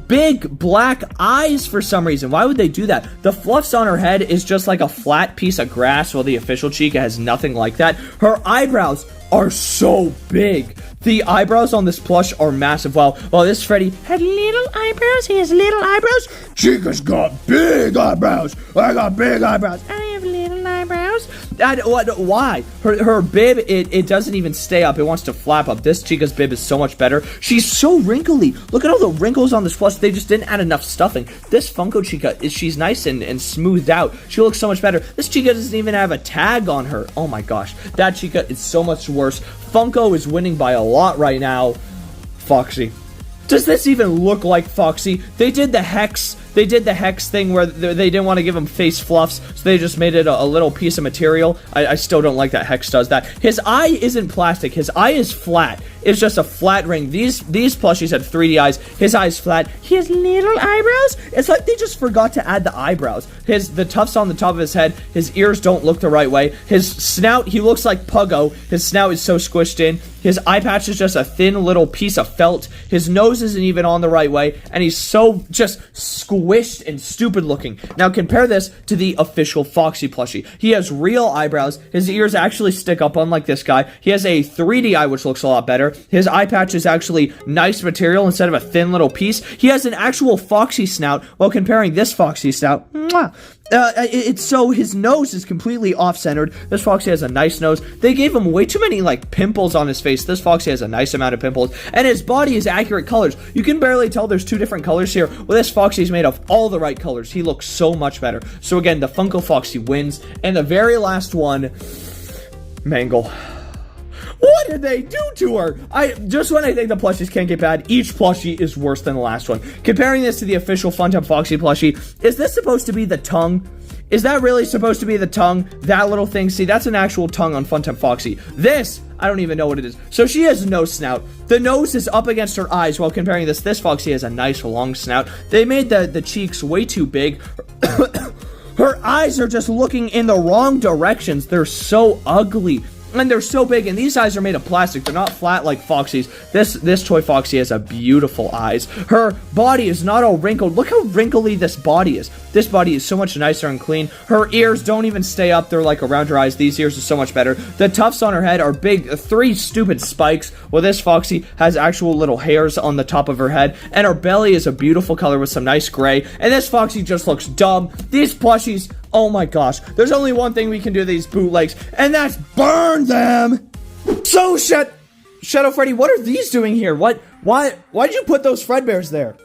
big black eyes for some reason. Why would they do that? The fluffs on her head is just like a flat piece of grass, while the official Chica has nothing like that. Her eyebrows are so big. The eyebrows on this plush are massive. While this Freddy had little eyebrows, he has little eyebrows. Chica's got big eyebrows. I got big eyebrows. I have little eyebrows. Why? Her bib, it doesn't even stay up. It wants to flap up. This Chica's bib is so much better. She's so wrinkly. Look at all the wrinkles on this plush. They just didn't add enough stuffing. This Funko Chica, she's nice and smoothed out. She looks so much better. This Chica doesn't even have a tag on her. Oh my gosh. That Chica is so much worse. Funko is winning by a lot right now. Foxy. Does this even look like Foxy? They did the hex thing where they didn't want to give him face fluffs, so they just made it a little piece of material. I still don't like that Hex does that. His eye isn't plastic. His eye is flat. It's just a flat ring. These plushies had 3D eyes. His eye's flat. He has little eyebrows. It's like they just forgot to add the eyebrows. The tufts on the top of his head, his ears don't look the right way. His snout, he looks like Puggo. His snout is so squished in. His eye patch is just a thin little piece of felt. His nose isn't even on the right way, and he's so just squished and stupid looking. Now compare this to the official Foxy plushie. He has real eyebrows. His ears actually stick up, unlike this guy. He has a 3D eye, which looks a lot better. His eye patch is actually nice material instead of a thin little piece. He has an actual Foxy snout, while comparing this Foxy snout, it's so his nose is completely off-centered. This Foxy has a nice nose. They gave him way too many like pimples on his face. This Foxy has a nice amount of pimples, and his body is accurate colors. You can barely tell there's two different colors here. Well, this Foxy is made of all the right colors. He looks so much better. So again, the Funko Foxy wins. And the very last one, Mangle. What did they do to her? Just when I think the plushies can't get bad, each plushie is worse than the last one. Comparing this to the official Funtime Foxy plushie, is this supposed to be the tongue? Is that really supposed to be the tongue? That little thing? See, that's an actual tongue on Funtime Foxy. This, I don't even know what it is. So she has no snout. The nose is up against her eyes, while comparing this Foxy has a nice long snout. They made the cheeks way too big. Her eyes are just looking in the wrong directions. They're so ugly. And they're so big, and these eyes are made of plastic. They're not flat like Foxy's. This toy Foxy has a beautiful eyes. Her body is not all wrinkled. Look how wrinkly this body is. This body is so much nicer and clean. Her ears don't even stay up. They're like around her eyes. These ears are so much better. The tufts on her head are big, 3 stupid spikes, while this Foxy has actual little hairs on the top of her head. And her belly is a beautiful color with some nice gray. And this Foxy just looks dumb. These plushies, oh my gosh. There's only one thing we can do to these bootlegs, and that's burn them! So, Shadow Freddy, what are these doing here? Why'd you put those Fredbears there?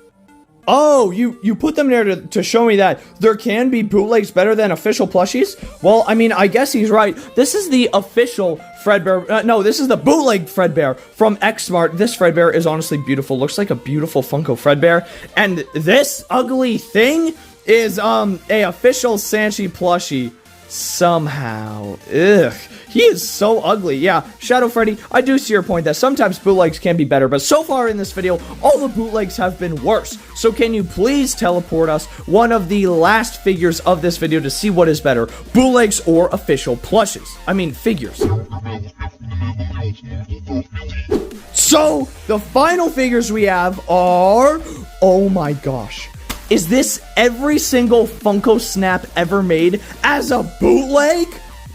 Oh, you put them there to show me that there can be bootlegs better than official plushies? Well, I mean, I guess he's right. This is the official Fredbear. No, this is the bootleg Fredbear from Xmart. This Fredbear is honestly beautiful. Looks like a beautiful Funko Fredbear. And this ugly thing is a official Sanchi plushie. Somehow. Ugh. He is so ugly. Yeah, Shadow Freddy, I do see your point that sometimes bootlegs can be better, but so far in this video, all the bootlegs have been worse. So can you please teleport us one of the last figures of this video to see what is better, bootlegs or official plushes? I mean, figures. So, the final figures we have are... Oh my gosh. Is this every single Funko Snap ever made as a bootleg?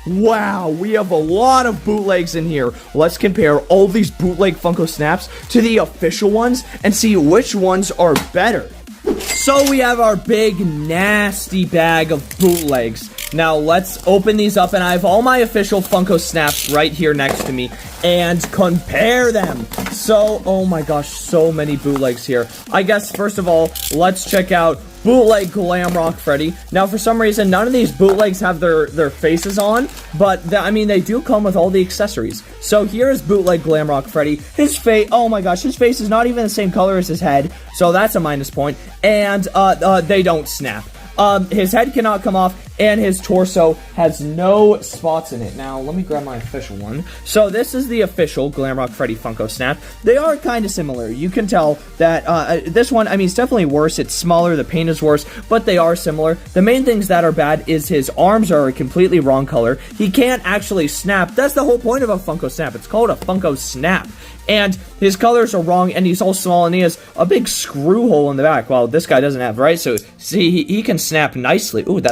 Wow, we have a lot of bootlegs in here. Let's compare all these bootleg Funko Snaps to the official ones and see which ones are better. So we have our big nasty bag of bootlegs. Now let's open these up, and I have all my official Funko Snaps right here next to me and compare them. So, oh my gosh, so many bootlegs here. I guess first of all, let's check out bootleg Glamrock Freddy. Now for some reason, none of these bootlegs have their faces on, but I mean, they do come with all the accessories. So here is bootleg Glamrock Freddy. His face, oh my gosh, his face is not even the same color as his head, so that's a minus point. And they don't snap. His head cannot come off, and his torso has no spots in it. Now, let me grab my official one. So, this is the official Glamrock Freddy Funko Snap. They are kind of similar. You can tell that, this one, I mean, it's definitely worse. It's smaller, the paint is worse, but they are similar. The main things that are bad is his arms are a completely wrong color. He can't actually snap. That's the whole point of a Funko Snap. It's called a Funko Snap. And his colors are wrong, and he's all small, and he has a big screw hole in the back. Well, this guy doesn't have, right? So, see, he can snap nicely. Ooh,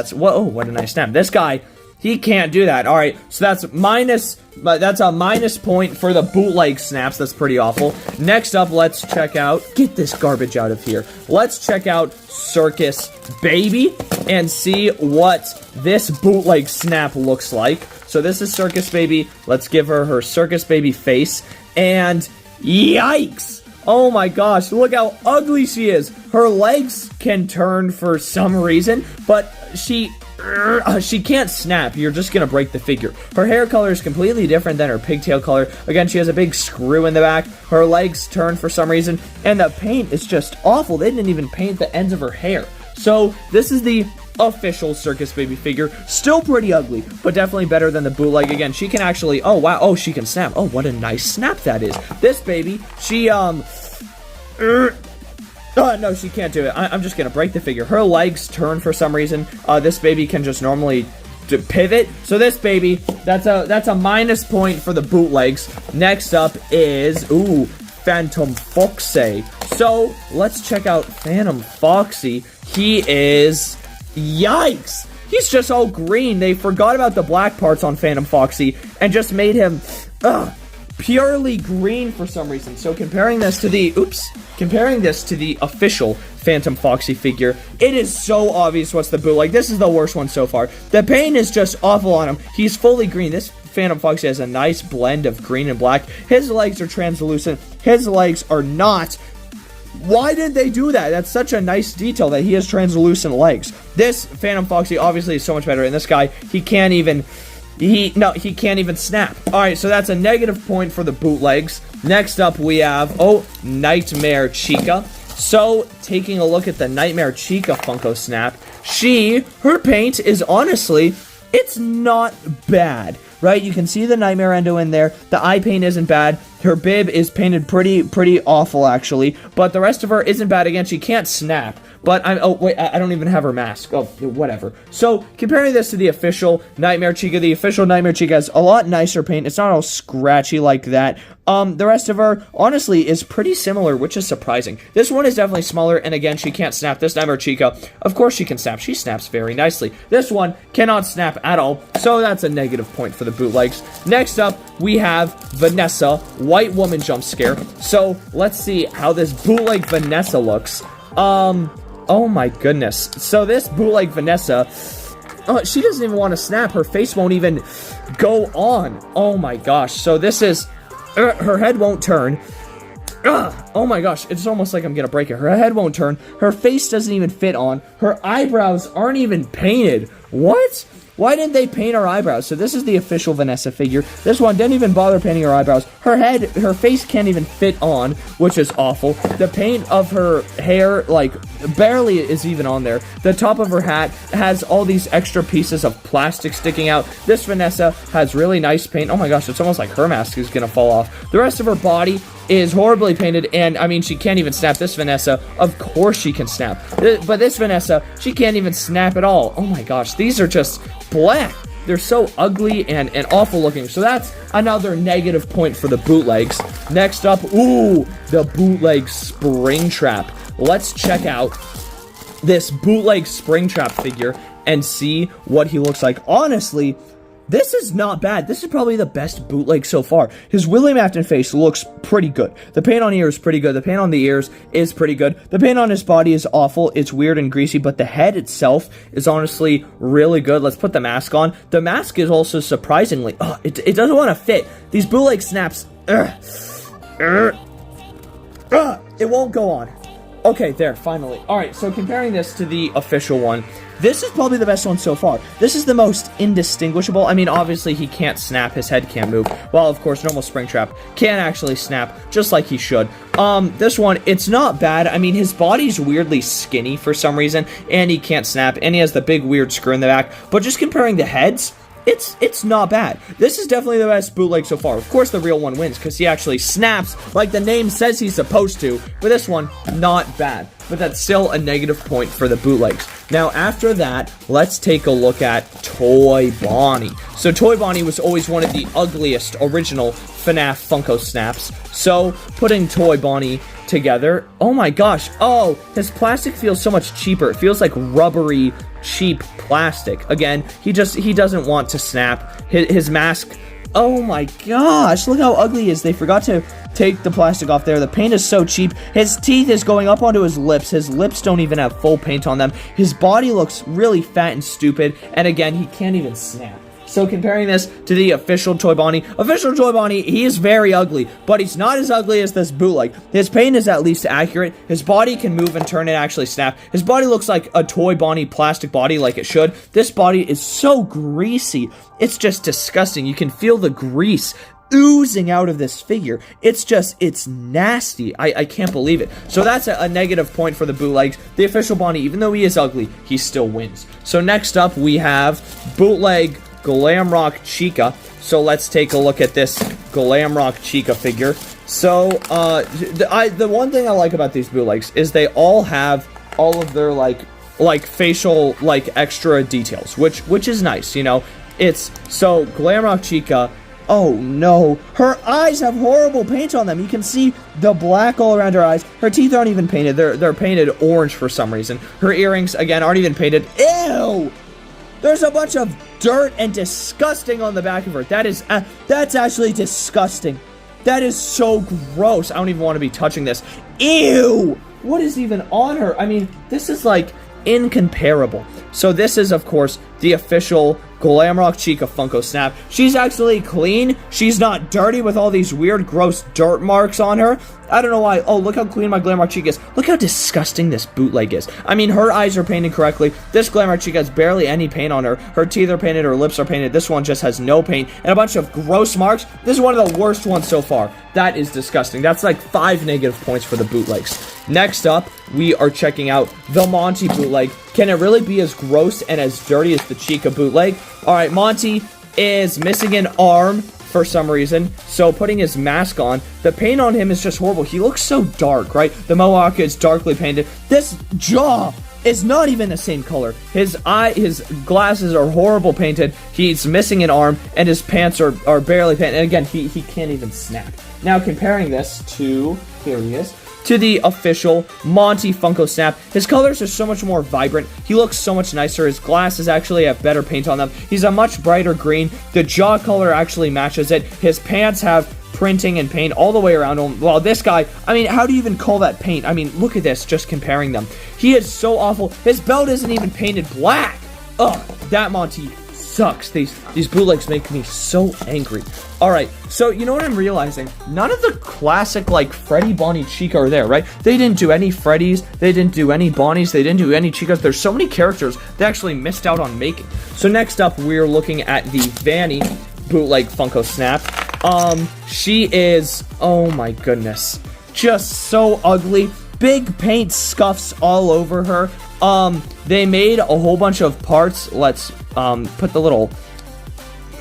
what a nice snap. This guy, he can't do that. All right, so that's a minus point for the bootleg snaps. That's pretty awful. Next up, let's check out, get this garbage out of here. Let's check out Circus Baby and see what this bootleg snap looks like. So this is Circus Baby. Let's give her Circus Baby face. And yikes! Oh my gosh, look how ugly she is. Her legs can turn for some reason, but she can't snap. You're just gonna break the figure. Her hair color is completely different than her pigtail color. Again, she has a big screw in the back. Her legs turn for some reason, and the paint is just awful. They didn't even paint the ends of her hair. So this is the official Circus Baby figure. Still pretty ugly, but definitely better than the bootleg. Again, she can actually, oh wow, oh, she can snap. Oh, what a nice snap that is. This baby, she, oh, no, she can't do it. I'm just gonna break the figure. Her legs turn for some reason. This baby can just normally pivot. So this baby, that's a minus point for the bootlegs. Next up is, ooh, Phantom Foxy. So, let's check out Phantom Foxy. He is... Yikes! He's just all green. They forgot about the black parts on Phantom Foxy and just made him purely green for some reason. So comparing this to the official Phantom Foxy figure, it is so obvious what's the bootleg. This is the worst one so far. The paint is just awful on him. He's fully green. This Phantom Foxy has a nice blend of green and black. His legs are translucent. His legs are not. Why did they do that? That's such a nice detail that he has translucent legs. This Phantom Foxy obviously is so much better, and this guy, he can't even snap. Alright, so that's a negative point for the bootlegs. Next up we have, oh, Nightmare Chica. So, taking a look at the Nightmare Chica Funko Snap, her paint is honestly, it's not bad. Right, you can see the Nightmare Endo in there. The eye paint isn't bad. Her bib is painted pretty awful, actually. But the rest of her isn't bad. Again, she can't snap. But oh wait, I don't even have her mask. Oh, whatever. So, comparing this to the official Nightmare Chica, the official Nightmare Chica has a lot nicer paint. It's not all scratchy like that. The rest of her, honestly, is pretty similar, which is surprising. This one is definitely smaller, and again, she can't snap. This Nightmare Chica, of course she can snap. She snaps very nicely. This one cannot snap at all, so that's a negative point for the bootlegs. Next up, we have Vanessa, White Woman Jump Scare. So, let's see how this bootleg Vanessa looks. Oh my goodness. So this bootleg Vanessa, she doesn't even want to snap. Her face won't even go on. Oh my gosh. So this is, her head won't turn. Ugh, oh my gosh, it's almost like I'm gonna break it. Her head won't turn. Her face doesn't even fit on. Her eyebrows aren't even painted. What? Why didn't they paint her eyebrows? So this is the official Vanessa figure. This one didn't even bother painting her eyebrows. Her face can't even fit on, which is awful. The paint of her hair, like, barely is even on there. The top of her hat has all these extra pieces of plastic sticking out. This Vanessa has really nice paint. Oh my gosh, it's almost like her mask is gonna fall off. The rest of her body is horribly painted, and I mean, she can't even snap. This Vanessa, of course she can snap, but this Vanessa, she can't even snap at all. Oh my gosh, these are just black. They're so ugly and awful looking. So that's another negative point for the bootlegs. Next up, ooh, the bootleg Springtrap. Let's check out this bootleg Springtrap figure and see what he looks like. Honestly, this is not bad. This is probably the best bootleg so far. His William Afton face looks pretty good. The paint on ears is pretty good. The paint on the ears is pretty good. The paint on his body is awful. It's weird and greasy, but the head itself is honestly really good. Let's put the mask on. The mask is also surprisingly... it doesn't want to fit. These bootleg snaps... it won't go on. Okay, there, finally. Alright, so comparing this to the official one, this is probably the best one so far. This is the most indistinguishable. I mean, obviously, he can't snap. His head can't move. Well, of course, normal Springtrap can actually snap, just like he should. This one, it's not bad. I mean, his body's weirdly skinny for some reason, and he can't snap, and he has the big weird screw in the back. But just comparing the heads... It's not bad. This is definitely the best bootleg so far. Of course, the real one wins because he actually snaps like the name says he's supposed to. But this one, not bad. But that's still a negative point for the bootlegs. Now, after that, let's take a look at Toy Bonnie. So, Toy Bonnie was always one of the ugliest original FNAF Funko snaps. So, putting Toy Bonnie together, oh my gosh, oh, his plastic feels so much cheaper. It feels like rubbery, cheap plastic. Again, he doesn't want to snap. His mask, oh my gosh, look how ugly he is. They forgot to take the plastic off there. The paint is so cheap. His teeth is going up onto his lips. His lips don't even have full paint on them. His body looks really fat and stupid. And again, he can't even snap. So comparing this to the official Toy Bonnie, he is very ugly, but he's not as ugly as this bootleg. His paint is at least accurate. His body can move and turn and actually snap. His body looks like a Toy Bonnie plastic body like it should. This body is so greasy. It's just disgusting. You can feel the grease oozing out of this figure. It's nasty. I can't believe it. So that's a negative point for the bootlegs. The official Bonnie, even though he is ugly, he still wins. So next up, we have bootleg Glamrock Chica. So let's take a look at this Glamrock Chica figure. So, the one thing I like about these bootlegs is they all have all of their, like facial, extra details, which is nice, you know? So, Glamrock Chica, oh no, her eyes have horrible paint on them. You can see the black all around her eyes. Her teeth aren't even painted. They're painted orange for some reason. Her earrings, again, aren't even painted. Ew! There's a bunch of dirt and disgusting on the back of her. That's actually disgusting. That is so gross. I don't even want to be touching this. Ew! What is even on her? I mean, this is like incomparable. So this is, of course, the official Glamrock Chica Funko Snap. She's actually clean. She's not dirty with all these weird, gross dirt marks on her. I don't know why. Oh, look how clean my Glamrock Chica is. Look how disgusting this bootleg is. I mean, her eyes are painted correctly. This Glamrock Chica has barely any paint on her. Her teeth are painted. Her lips are painted. This one just has no paint and a bunch of gross marks. This is one of the worst ones so far. That is disgusting. That's like 5 negative points for the bootlegs. Next up, we are checking out the Monty bootleg. Can it really be as gross and as dirty as the Chica bootleg? Alright, Monty is missing an arm for some reason, so putting his mask on, the paint on him is just horrible. He looks so dark, right? The mohawk is darkly painted. This jaw is not even the same color. His glasses are horrible painted. He's missing an arm, and his pants are barely painted. And again, he can't even snap. Now, comparing this to, here he is, to the official Monty Funko Snap. His colors are so much more vibrant. He looks so much nicer. His glasses actually have better paint on them. He's a much brighter green. The jaw color actually matches it. His pants have printing and paint all the way around him. While this guy, I mean, how do you even call that paint? I mean, look at this, just comparing them. He is so awful. His belt isn't even painted black. Ugh, that Monty sucks. These bootlegs make me so angry. Alright, so you know what I'm realizing? None of the classic, like, Freddy, Bonnie, Chica are there, right? They didn't do any Freddys, they didn't do any Bonnies, they didn't do any Chicas. There's so many characters they actually missed out on making. So next up, we're looking at the Vanny bootleg Funko Snap. She is, oh my goodness, just so ugly. Big paint scuffs all over her. They made a whole bunch of parts. Let's put the little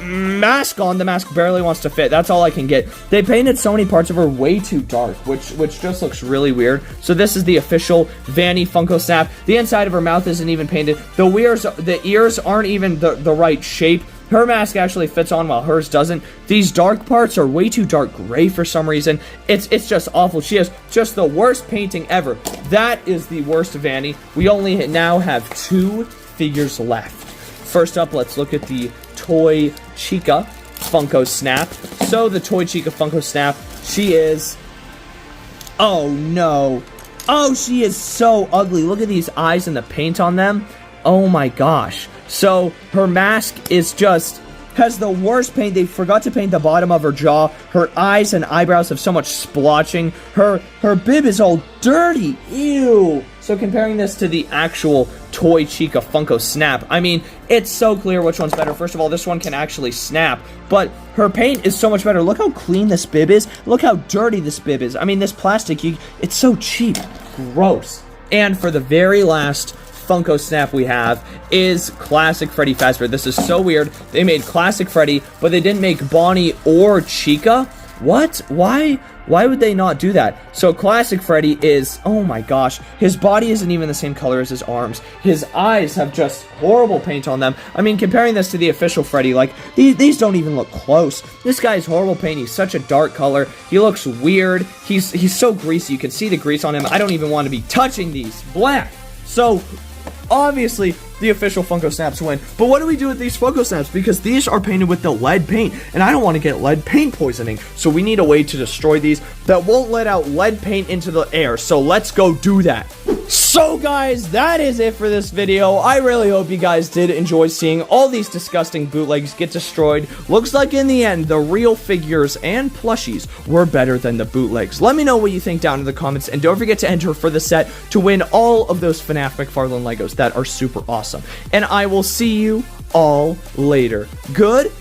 mask on. The mask barely wants to fit. That's all I can get. They painted so many parts of her way too dark, which just looks really weird. So this is the official Vanny Funko Snap. The inside of her mouth isn't even painted. The ears aren't even the right shape. Her mask actually fits on while hers doesn't. These dark parts are way too dark gray for some reason. It's just awful. She has just the worst painting ever. That is the worst Vanny. We only now have 2 figures left. First up, let's look at the Toy Chica Funko Snap. So the Toy Chica Funko Snap, she is... Oh no. Oh, she is so ugly. Look at these eyes and the paint on them. Oh my gosh. So her mask is just has the worst paint. They forgot to paint the bottom of her jaw. Her eyes and eyebrows have so much splotching. Her bib is all dirty. Ew. So comparing this to the actual Toy Chica Funko Snap, I mean, it's so clear which one's better. First of all, this one can actually snap, but her paint is so much better. Look how clean this bib is. Look how dirty this bib is. I mean, this plastic, it's so cheap. Gross. And for the very last Funko Snap we have is Classic Freddy Fazbear. This is so weird. They made Classic Freddy, but they didn't make Bonnie or Chica. What? Why would they not do that? So Classic Freddy is, oh my gosh, his body isn't even the same color as his arms. His eyes have just horrible paint on them. I mean, comparing this to the official Freddy, like, these don't even look close. This guy's horrible paint. He's such a dark color. He looks weird. He's so greasy. You can see the grease on him. I don't even want to be touching these. Black. So obviously, the official Funko Snaps win. But what do we do with these Funko Snaps? Because these are painted with the lead paint, and I don't want to get lead paint poisoning. So we need a way to destroy these that won't let out lead paint into the air. So let's go do that. So guys, that is it for this video. I really hope you guys did enjoy seeing all these disgusting bootlegs get destroyed. Looks like in the end, the real figures and plushies were better than the bootlegs. Let me know what you think down in the comments, and don't forget to enter for the set to win all of those FNAF McFarlane Legos that are super awesome. And I will see you all later. Good